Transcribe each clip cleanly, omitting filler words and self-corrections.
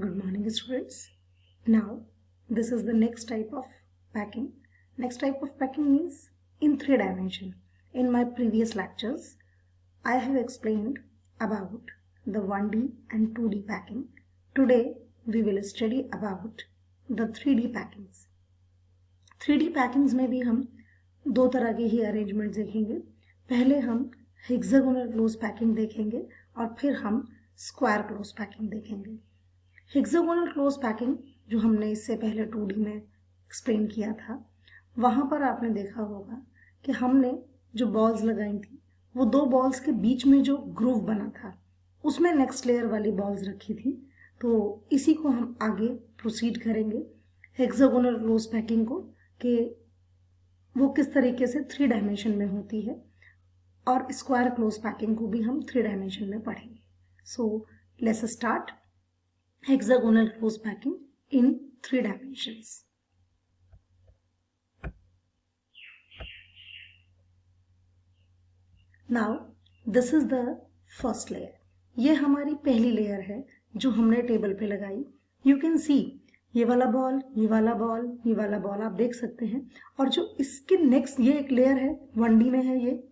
Good morning, students. Now, this is the next type of packing. Next type of packing means in 3 dimension. In my previous lectures, I have explained about the 1D and 2D packing. Today, we will study about the 3D packings. 3D packings में भी हम दो तरह के ही arrangement देखेंगे. पहले हम hexagonal close packing देखेंगे और फिर हम स्क्वायर क्लोज पैकिंग देखेंगे. हेक्सागोनल क्लोज पैकिंग जो हमने इससे पहले 2D में एक्सप्लेन किया था, वहाँ पर आपने देखा होगा कि हमने जो बॉल्स लगाई थी वो दो बॉल्स के बीच में जो ग्रूव बना था उसमें नेक्स्ट लेयर वाली बॉल्स रखी थी. तो इसी को हम आगे प्रोसीड करेंगे हेक्सागोनल क्लोज पैकिंग को कि वो किस तरीके से 3 डायमेंशन में होती है, और स्क्वायर क्लोज पैकिंग को भी हम 3 डायमेंशन में पढ़ेंगे. So let's start hexagonal close packing in 3 dimensions. Now this is the first layer. ये हमारी पहली लेयर है जो हमने टेबल पे लगाई. You can see ये वाला बॉल, ये वाला बॉल, ये वाला बॉल आप देख सकते हैं. और जो इसके नेक्स्ट ये एक लेयर है 1D में है. ये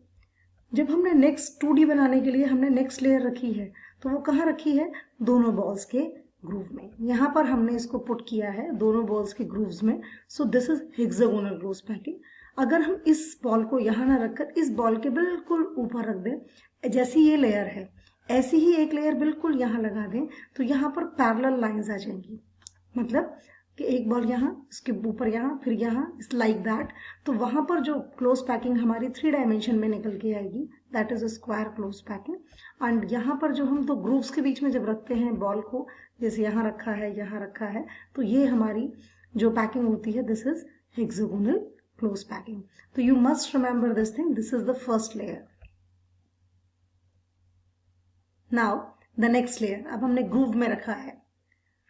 जब हमने नेक्स्ट 2D बनाने के लिए हमने नेक्स्ट लेयर रखी है तो वो कहाँ रखी है? दोनों बॉल्स के ग्रूव में. यहाँ पर हमने इसको पुट किया है दोनों बॉल्स के ग्रूव्स में. So this is hexagonal close packing. अगर हम इस बॉल को यहाँ ना रखकर इस बॉल के बिल्कुल ऊपर रख दें, जैसी ये लेयर है ऐसी ही एक लेयर बिल्कुल यहाँ लगा दें, तो यहाँ पर पैरेलल लाइंस आ जाएंगी. मतलब कि एक बॉल यहाँ, इसके ऊपर यहाँ, फिर यहाँ, इट्स लाइक दैट. तो वहाँ पर जो क्लोज पैकिंग हमारी 3 डायमेंशन में निकल के आएगी, that is a square close packing. And यहाँ पर जो हम दो ग्रूव्स के बीच में जब रखते हैं बॉल को, जैसे यहाँ रखा है, यहाँ रखा है, तो ये हमारी जो पैकिंग होती है this is hexagonal close packing. तो you must remember this thing. This is the first layer. Now the next layer. अब हमने ग्रूव में रखा है,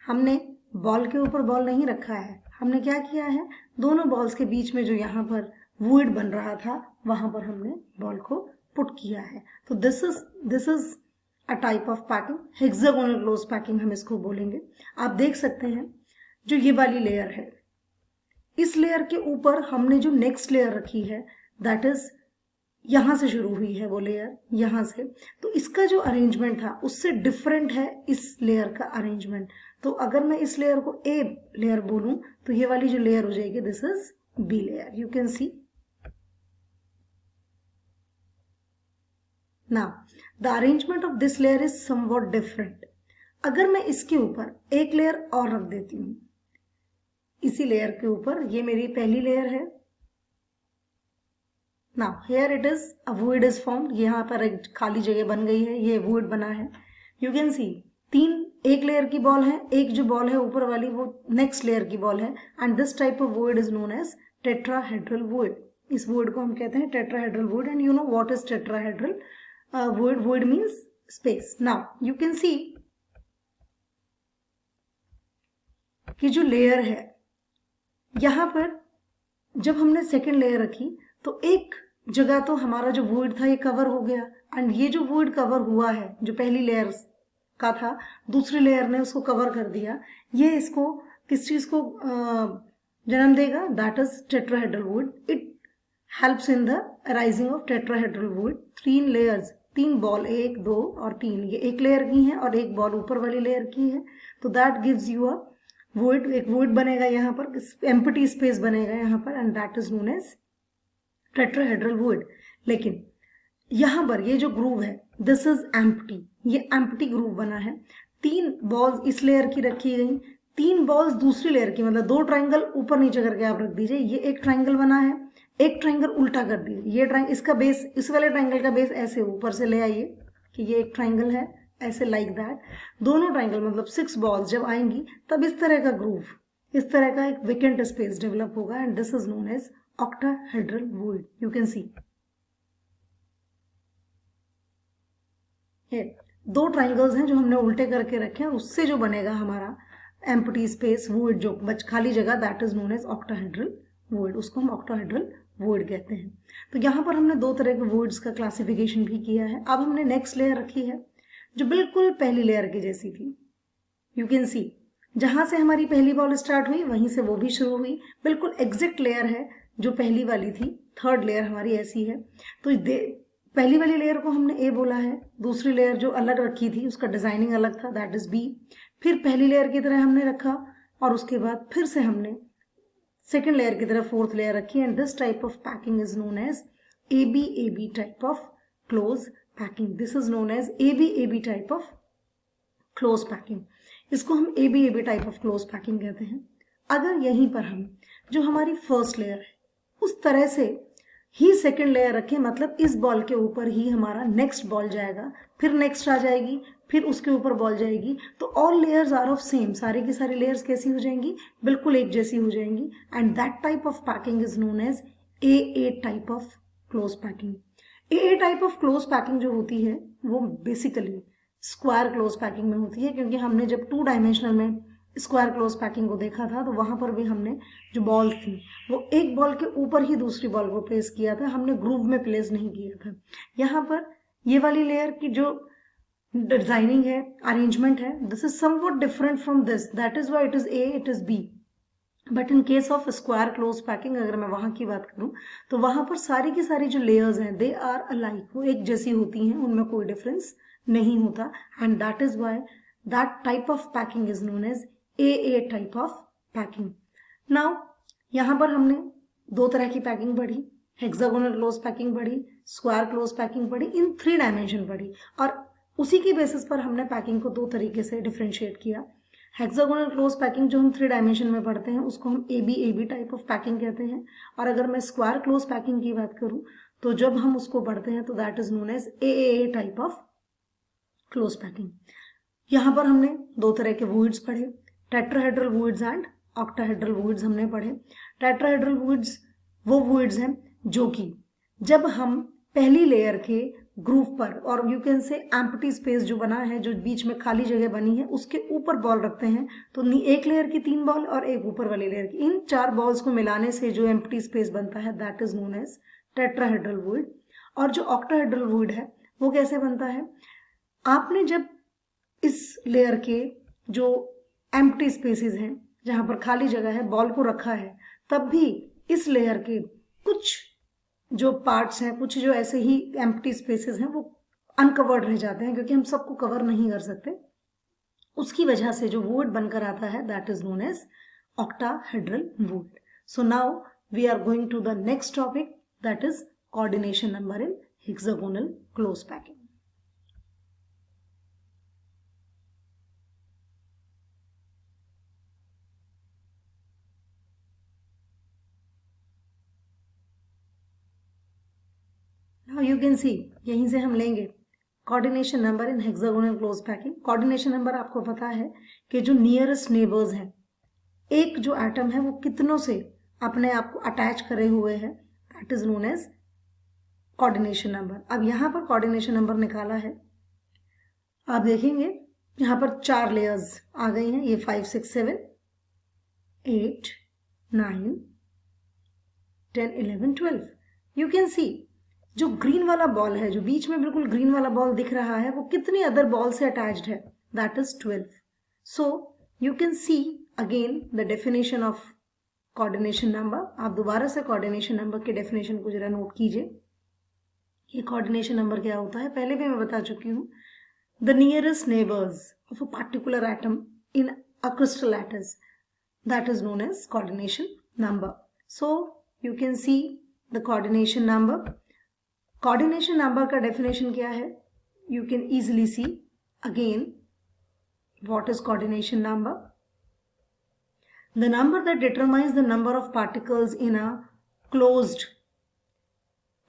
हमने बॉल के ऊपर बॉल नहीं रखा है. हमने क्या किया है, दोनों बॉल्स के बीच में जो यहाँ पर वुड बन रहा था वहां पर हमने बॉल को पुट किया है. तो this is a type of packing. Hexagonal close packing हम इसको बोलेंगे. आप देख सकते हैं जो ये वाली लेयर है, इस लेयर के ऊपर हमने जो नेक्स्ट लेयर रखी है दैट इज यहां से शुरू हुई है वो लेयर, यहां से. तो इसका जो अरेंजमेंट था उससे डिफरेंट है इस लेयर का अरेंजमेंट. तो अगर मैं इस लेयर को ए लेयर बोलूं तो ये वाली जो लेयर हो जाएगी this is B layer. You can see. Now the arrangement of this layer is somewhat different. अगर मैं इसके ऊपर एक लेयर और रख देती हूं, इसी लेयर के ऊपर, ये मेरी पहली लेयर है. Now here it is a would is formed. यहाँ पर एक खाली जगह बन गई है, ये वुड बना है. यू कैन सी एक लेयर की बॉल है, एक जो बॉल है ऊपर वाली वो नेक्स्ट लेयर की बॉल है. And this type of void is known as tetrahedral void. इस वुड को हम कहते हैं tetrahedral void. And you know what is tetrahedral void? Void means space. Now you can see कि जो लेयर है यहां पर जब हमने सेकेंड लेयर रखी तो एक जगह तो हमारा जो वुड था ये कवर हो गया. एंड ये जो वुड कवर हुआ है जो पहली लेयर का था, दूसरी लेयर ने उसको कवर कर दिया. ये इसको किस चीज को जन्म देगा? That is tetrahedral would. It helps in the arising of tetrahedral would. 3 layers, 3 ball, 1, 2 और 3, ये एक लेयर की है और एक बॉल ऊपर वाली लेयर की है. तो that gives you a void. एक वुड बनेगा यहाँ पर, एम्प्टी स्पेस बनेगा यहाँ पर, and that is known as tetrahedral void. लेकिन यहां पर ये जो ग्रूव है दिस इज एम्प्टी. ये एम्प्टी ग्रूव बना है. 3 बॉल्स इस लेयर की रखी गई, 3 बॉल्स दूसरी लेयर की, मतलब 2 ट्राइंगल ऊपर नीचे करके आप रख दीजिए. ये एक ट्राइंगल बना है, एक ट्राइंगल उल्टा कर दीजिए. ये ट्राइंगल, इसका बेस, इस वाले ट्राइंगल का बेस ऐसे ऊपर से ले आइए कि ये एक ट्राइंगल है, ऐसे लाइक दैट. दोनों ट्राइंगल मतलब 6 बॉल्स जब आएंगी तब इस तरह का ग्रूव, इस तरह का एक वेकेंट स्पेस डेवलप होगा. And this is known as octahedral void. You can see 2 triangles हैं जो हमने उल्टे करके रखे हैं, उससे जो बनेगा हमारा एम्प्टी स्पेस वुड, जो खाली जगह, that is known as octahedral void. उसको हम ऑक्टाहेड्रल वुड कहते हैं. तो यहाँ पर हमने 2 तरह के वुड्स का क्लासिफिकेशन भी किया है. अब हमने नेक्स्ट लेयर रखी है जो बिल्कुल पहली लेयर की जैसी थी. यू कैन सी जहां से हमारी पहली बॉल स्टार्ट हुई वहीं से वो भी शुरू हुई, बिल्कुल एग्जैक्ट लेयर है जो पहली वाली थी। थर्ड लेयर हमारी ऐसी है। तो पहली वाली लेयर को हमने ए बोला है, दूसरी लेयर जो अलग रखी थी उसका डिजाइनिंग अलग था, दैट इज बी। फिर पहली लेयर की तरह हमने रखा और उसके बाद फिर से हमने सेकेंड लेयर की तरह फोर्थ लेयर रखी। And this type of packing is known as AB type of close packing. This is known as AB type of close packing. इसको हम AB type of close packing कहते हैं। अगर यहीं पर हम जो हमारी फर्स्ट लेयर है उस तरह से ही सेकेंड लेयर रखें, मतलब इस बॉल के ऊपर ही हमारा नेक्स्ट बॉल जाएगा, फिर नेक्स्ट आ जाएगी, फिर उसके ऊपर बॉल जाएगी, तो all layers are of same, सारी की सारी लेयर्स कैसी हो जाएंगी, बिल्कुल एक जैसी हो जाएंगी। And that type of packing is known as AA type of close packing. AA type of close packing जो होती है वो बेसिकली स्क्वायर क्लोज पैकिंग में होती है, क्योंकि हमने जब 2 डायमेंशनल में स्क्वायर क्लोज पैकिंग को देखा था तो वहां पर भी हमने जो बॉल्स थी वो एक बॉल के ऊपर ही दूसरी बॉल को प्लेस किया था, हमने ग्रूव में प्लेस नहीं किया था। यहाँ पर ये वाली लेयर की जो डिजाइनिंग है, अरेंजमेंट है, this is somewhat different from this, that is why it is A, it is B। But in case of square close packing अगर मैं वहां की बात करूं तो वहां पर सारी की सारी जो लेयर्स हैं दे आर अलाइक, वो एक जैसी होती हैं, उनमें कोई डिफरेंस नहीं होता। And that is why that type of packing is known as AA type of packing. Now यहां पर हमने 2 तरह की पैकिंग पढ़ी, हेक्सागोनल क्लोज पैकिंग पढ़ी, स्क्वायर क्लोज पैकिंग पढ़ी, इन 3 डायमेंशन पढ़ी, और उसी की बेसिस पर हमने पैकिंग को 2 तरीके से डिफ्रेंशिएट किया। हेक्सागोनल क्लोज पैकिंग जो हम 3 डायमेंशन में पढ़ते हैं उसको हम AB टाइप ऑफ पैकिंग कहते हैं, और अगर मैं स्क्वायर क्लोज पैकिंग की बात करूं तो जब हम उसको पढ़ते हैं तो that is known as AAA type of close packing. यहां पर हमने 2 तरह के वुइड्स पढ़े, tetrahedral voids and octahedral voids हमने पढ़े। टेट्राहेड्रल वुइड्स वो वुइड्स हैं जो कि जब हम पहली लेयर के ग्रूव पर, और यू कैन से एम्प्टी स्पेस जो बना है, जो बीच में खाली जगह बनी है, उसके ऊपर बॉल रखते हैं, तो एक लेयर की 3 बॉल और एक ऊपर वाली लेयर की, इन 4 बॉल्स को मिलाने से जो एम्प्टी स्पेस बनता है that is known as tetrahedral void. और जो ऑक्टाहेड्रल वुइड है वो कैसे बनता है, आपने जब इस लेयर के जो एम्प्टी स्पेसेस हैं, जहां पर खाली जगह है, बॉल को रखा है, तब भी इस लेयर के कुछ जो पार्ट्स हैं, कुछ जो ऐसे ही एम्प्टी स्पेसेस हैं वो अनकवर्ड रह जाते हैं, क्योंकि हम सबको कवर नहीं कर सकते। उसकी वजह से जो वुड बनकर आता है that is known as octahedral void. So now we are going to the next topic, that is coordination number in hexagonal close packing. Now you can see, यहीं से हम लेंगे coordination number in hexagonal close packing. Coordination number आपको पता है कि जो nearest neighbours हैं, एक जो एटम है वो कितनों से अपने आप को अटैच करे हुए है, that is known as coordination number. अब यहां पर कोऑर्डिनेशन नंबर निकाला है, आप देखेंगे यहां पर 4 लेयर्स आ गई हैं, ये 5 6 7 8 9 10 11 12। यू कैन सी जो ग्रीन वाला बॉल है, जो बीच में बिल्कुल ग्रीन वाला बॉल दिख रहा है, वो कितनी अदर बॉल से अटैच्ड है, that is 12। So you can see again the definition of coordination number. आप दोबारा से कोऑर्डिनेशन नंबर के डेफिनेशन को जरा नोट कीजिए। ये कोऑर्डिनेशन नंबर क्या होता है, पहले भी मैं बता चुकी हूँ। The nearest neighbours of a particular atom in a crystal lattice, that is known as coordination number. So you can see the coordination number. Coordination number का डेफिनेशन क्या है, you can easily see again what is coordination number. The number that determines the number of particles in a closed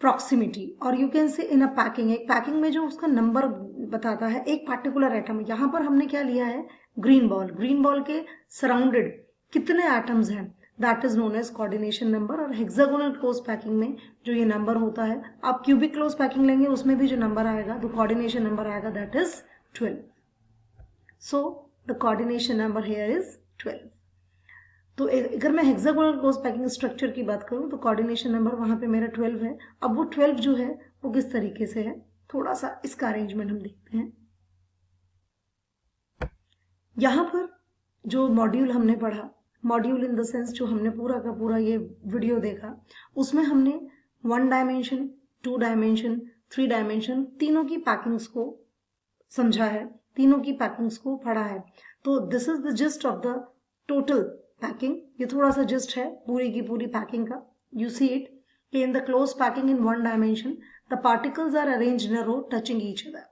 proximity, और you can say in a packing, एक packing में जो उसका number बताता है एक पार्टिकुलर एटम। यहां पर हमने क्या लिया है, ग्रीन बॉल, ग्रीन बॉल के सराउंडेड कितने एटम्स हैं, that is known as coordination number. और हेक्सागोनल क्लोज पैकिंग में जो ये नंबर होता है, आप क्यूबिक क्लोज पैकिंग लेंगे उसमें भी जो नंबर आएगा, तो कोऑर्डिनेशन नंबर आएगा that is 12। So the coordination number here is 12। तो अगर मैं हेक्सागोनल क्लोज पैकिंग स्ट्रक्चर की बात करूं तो कोऑर्डिनेशन नंबर वहां पे मेरा 12 है। अब वो 12 जो है वो किस तरीके से है, थोड़ा सा इसका अरेंजमेंट हम देखते हैं। यहां पर जो मॉड्यूल हमने पढ़ा, मॉड्यूल इन द सेंस जो हमने पूरा का पूरा ये वीडियो देखा, उसमें हमने 1 डायमेंशन, 2 डायमेंशन, 3 डायमेंशन तीनों की पैकिंग्स को समझा है, तीनों की पैकिंग्स को पढ़ा है। तो this is the gist of the total packing. ये थोड़ा सा जिस्ट है पूरी की पूरी पैकिंग का। You see it in the close packing in 1 dimension the particles are arranged in a row touching each other.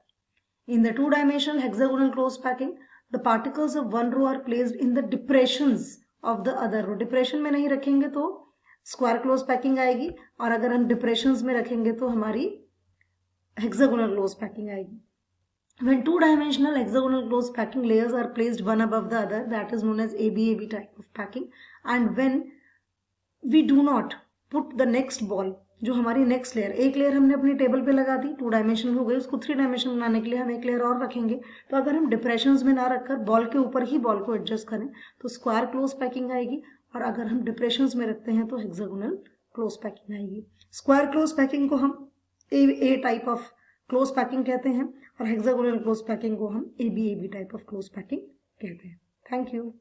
In the 2-dimensional hexagonal closed packing, the particles of one row are placed in the depressions of the other row. Depression में नहीं रखेंगे तो square closed packing आएगी, और अगर हम depressions में रखेंगे तो हमारी hexagonal closed packing आएगी. When 2-dimensional hexagonal closed packing layers are placed one above the other, that is known as ABAB type of packing. And when we do not put the next ball, जो हमारी next layer, एक layer हमने अपनी table पे लगा दी, 2 dimension हो गई, उसको 3 डायमेंशन बनाने के लिए हम एक लेयर और रखेंगे। तो अगर हम डिप्रेशंस में ना रखकर बॉल के ऊपर ही बॉल को एडजस्ट करें तो स्क्वायर क्लोज पैकिंग आएगी, और अगर हम डिप्रेशंस में रखते हैं तो हेक्सागोनल क्लोज पैकिंग आएगी। स्क्वायर क्लोज पैकिंग को हम ए टाइप ऑफ क्लोज पैकिंग कहते हैं, और हेक्सागोनल क्लोज पैकिंग को हम ABAB type of close packing कहते हैं। Thank you.